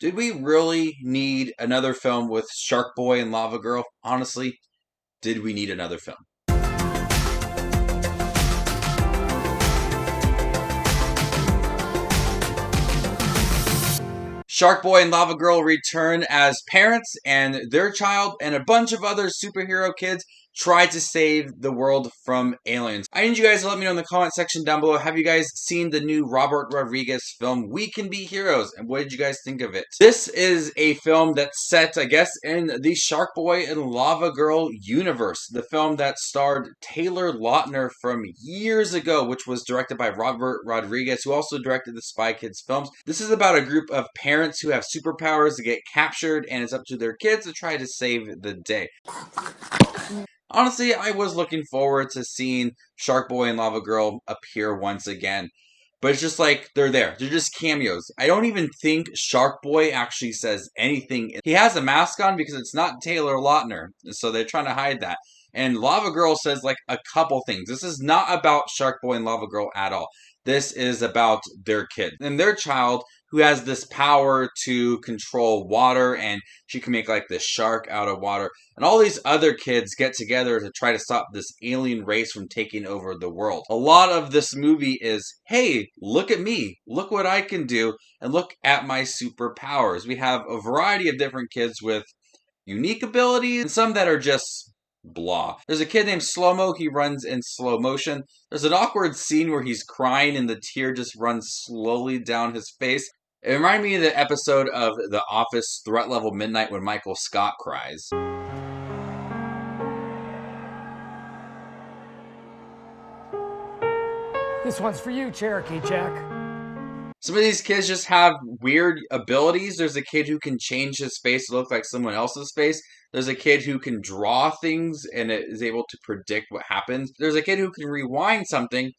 Did we really need another film with Sharkboy and Lavagirl? Honestly, did we need another film? Sharkboy and Lavagirl return as parents, and their child and a bunch of other superhero kids try to save the world from aliens. I need you guys to let me know in the comment section down below. Have you guys seen the new Robert Rodriguez film, We Can Be Heroes? And what did you guys think of it? This is a film that's set, I guess, in the Sharkboy and Lavagirl universe. The film that starred Taylor Lautner from years ago, which was directed by Robert Rodriguez, who also directed the Spy Kids films. This is about a group of parents who have superpowers to get captured, and it's up to their kids to try to save the day. Honestly, I was looking forward to seeing Sharkboy and Lavagirl appear once again. But it's just like, they're there. They're just cameos. I don't even think Sharkboy actually says anything. He has a mask on because it's not Taylor Lautner. So they're trying to hide that. And Lavagirl says like a couple things. This is not about Sharkboy and Lavagirl at all. This is about their kid and their child who has this power to control water, and she can make like this shark out of water. And all these other kids get together to try to stop this alien race from taking over the world. A lot of this movie is, hey, look at me, look what I can do, and look at my superpowers. We have a variety of different kids with unique abilities, and some that are just blah. There's a kid named Slow-Mo. He runs in slow motion. There's an awkward scene where he's crying and the tear just runs slowly down his face. It reminded me of the episode of The Office Threat Level Midnight when Michael Scott cries. This one's for you, Cherokee Jack. Some of these kids just have weird abilities. There's a kid who can change his face to look like someone else's face. There's a kid who can draw things and is able to predict what happens. There's a kid who can rewind something,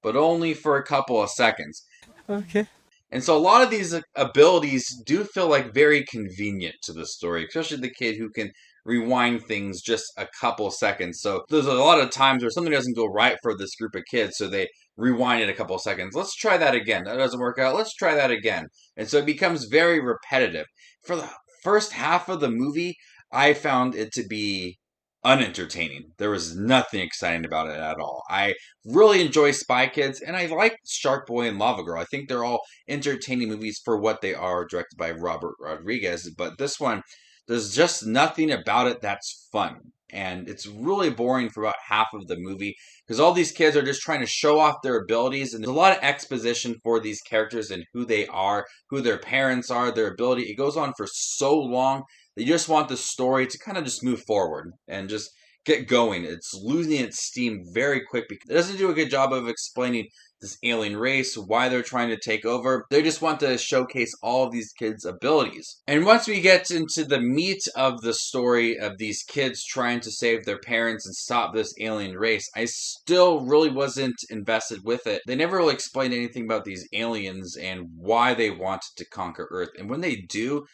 but only for a couple of seconds. Okay. And so a lot of these abilities do feel like very convenient to the story, especially the kid who can rewind things just a couple seconds. So there's a lot of times where something doesn't go right for this group of kids, so they rewind it a couple seconds. Let's try that again. That doesn't work out. Let's try that again. And so it becomes very repetitive. For the first half of the movie, I found it to be unentertaining. There was nothing exciting about it at all. I really enjoy Spy Kids, and I like Sharkboy and Lavagirl. I think they're all entertaining movies for what they are, directed by Robert Rodriguez. But this one, there's just nothing about it that's fun. And it's really boring for about half of the movie because all these kids are just trying to show off their abilities, and there's a lot of exposition for these characters and who they are, who their parents are, their ability. It goes on for so long that you just want the story to kind of just move forward and just get going. It's losing its steam very quick because it doesn't do a good job of explaining this alien race, why they're trying to take over. They just want to showcase all of these kids' abilities. And once we get into the meat of the story of these kids trying to save their parents and stop this alien race, I still really wasn't invested with it. They never really explained anything about these aliens and why they wanted to conquer Earth. And when they do,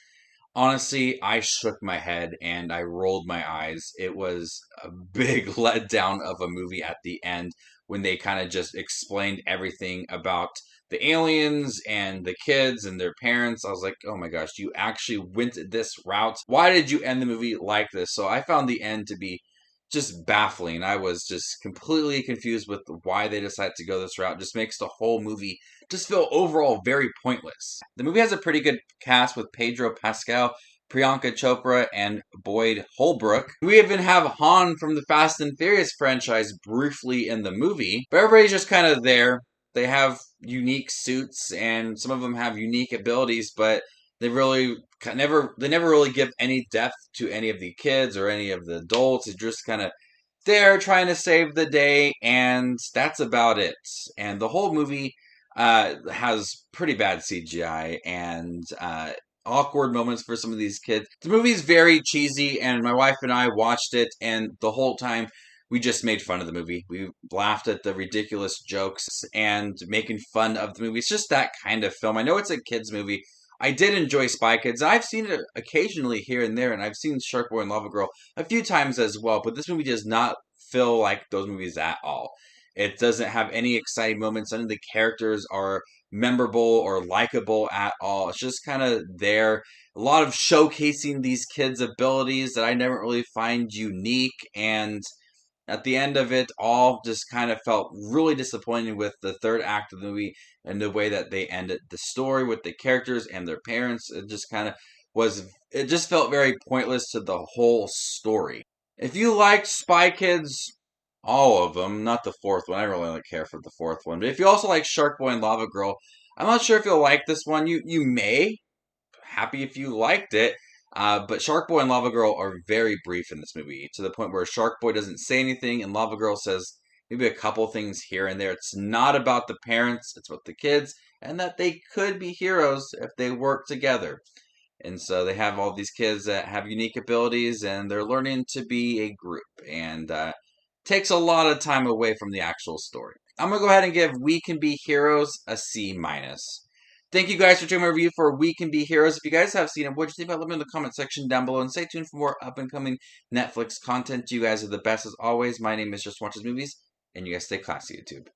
honestly, I shook my head and I rolled my eyes. It was a big letdown of a movie at the end when they kind of just explained everything about the aliens and the kids and their parents. I was like, oh my gosh, you actually went this route? Why did you end the movie like this? So I found the end to be just baffling. I was just completely confused with why they decided to go this route. It just makes the whole movie just feel overall very pointless. The movie has a pretty good cast with Pedro Pascal, Priyanka Chopra, and Boyd Holbrook. We even have Han from the Fast and Furious franchise briefly in the movie, but everybody's just kind of there. They have unique suits, and some of them have unique abilities, but they never really give any depth to any of the kids or any of the adults. It's just kind of there trying to save the day, and that's about it. And the whole movie has pretty bad CGI and awkward moments for some of these kids. The movie's very cheesy, and my wife and I watched it, and the whole time we just made fun of the movie. We laughed at the ridiculous jokes and making fun of the movie. It's just that kind of film. I know it's a kids movie. I did enjoy Spy Kids. I've seen it occasionally here and there, and I've seen Sharkboy and Lavagirl a few times as well, but this movie does not feel like those movies at all. It doesn't have any exciting moments. None of the characters are memorable or likable at all. It's just kind of there. A lot of showcasing these kids' abilities that I never really find unique, and at the end of it all just kind of felt really disappointing with the third act of the movie and the way that they ended the story with the characters and their parents. It just kind of it just felt very pointless to the whole story. If you liked Spy Kids, all of them, not the fourth one. I don't really care for the fourth one. But if you also like Sharkboy and Lavagirl, I'm not sure if you'll like this one. You may. Happy if you liked it. But Sharkboy and Lavagirl are very brief in this movie, to the point where Sharkboy doesn't say anything and Lavagirl says maybe a couple things here and there. It's not about the parents, it's about the kids, and that they could be heroes if they work together. And so they have all these kids that have unique abilities, and they're learning to be a group, and takes a lot of time away from the actual story. I'm gonna go ahead and give We Can Be Heroes a C minus. Thank you guys for checking my review for We Can Be Heroes. If you guys have seen it, what do you think? Let me know in the comment section down below, and stay tuned for more up and coming Netflix content. You guys are the best as always. My name is Just Watches Movies, and you guys stay classy, YouTube.